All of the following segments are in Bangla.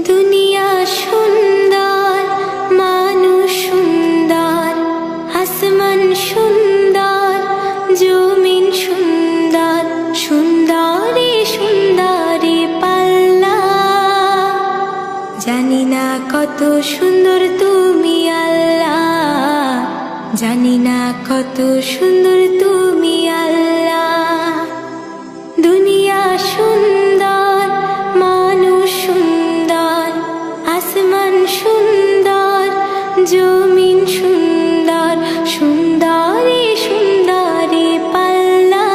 দুনিয়া সুন্দর, মানুষ সুন্দর, আসমান সুন্দর, জমিন সুন্দর, সুন্দরী সুন্দরী পাল্লা। জানি না কত সুন্দর তুমি আল্লাহ, জানি না কত সুন্দর তুমি আল্লাহ। দুনিয়া সুন্দর, মানুষ সুন্দর, আসমান সুন্দর, জমিন সুন্দর, সুন্দরী সুন্দরী পাল্লা।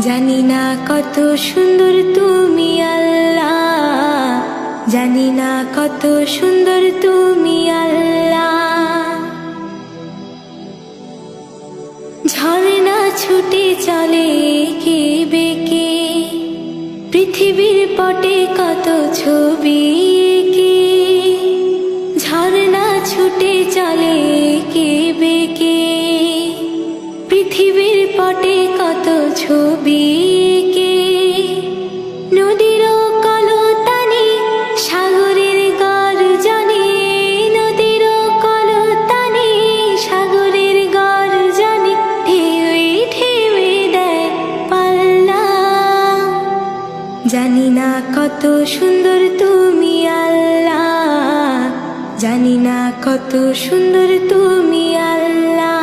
জানি না কত সুন্দর তুমি আল্লাহ, জানি না কত সুন্দর তুমি আল্লাহ। ঝর্ণা ছুটে চলে কে বেঁকে, পৃথিবীর পটে কত ছবি এঁকে। ঝর্ণা ছুটে চলে কে বেঁকে, পৃথিবীর পটে কত ছবি এঁকে। নদীর কলতানে সাগরের গর্জনে, নদীর কলতানে সাগরের গর্জনে, ঢেউয়ে ঢেউয়ে দেয় পাল্লা। জানি না কত সুন্দর তুমি আল্লাহ, জানি না কত সুন্দর তুমি আল্লাহ।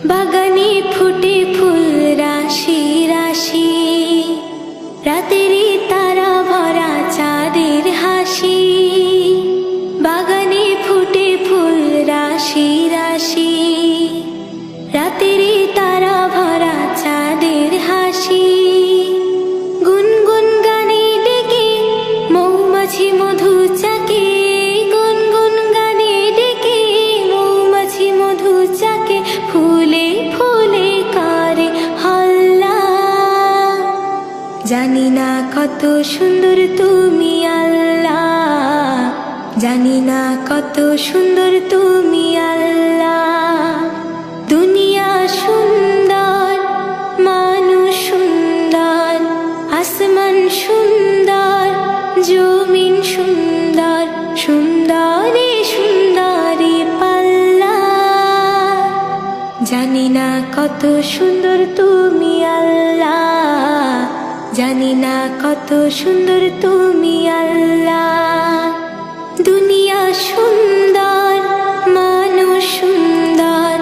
বাগানে ফুটে ফুল রাশি রাশি, রাতেরই তারা ভরা চাঁদের হাসি। বাগানে ফুটে ফুল রাশি রাশি, রাতেরই তারা ভরা চাঁদের হাসি। গুনগুন গানে ডেকে মৌমাছি মধু চাকে, গুনগুন গানে ডেকে মৌমাছি মধু চাকে। ফুলে ফুলে করে হল্লা। জানি না কত সুন্দর তুমি আল্লাহ, জানি না কত সুন্দর তুমি আল্লাহ। দুনিয়া সুন্দর, মানুষ সুন্দর, আসমান সুন্দর, জমিন সুন্দর, সুন্দরী সুন্দরী পাল্লা। জানি না কত সুন্দর তুমি আল্লাহ, জানি না কত সুন্দর তুমি আল্লাহ। দুনিয়া সুন্দর, মানুষ সুন্দর,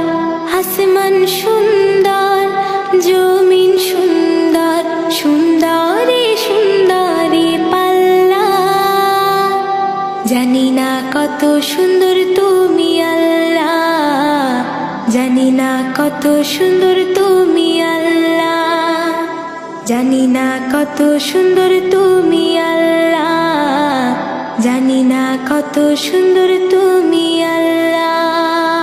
আসমান সুন্দর, জমিন সুন্দর, সুন্দরী সুন্দরী পাল্লা। জানি না কত সুন্দর তুমি আল্লাহ, জানি না কত সুন্দর তুমি আল্লাহ, জানি না কত সুন্দর তুমি আল্লাহ, জানি না কত সুন্দর তুমি আল্লাহ।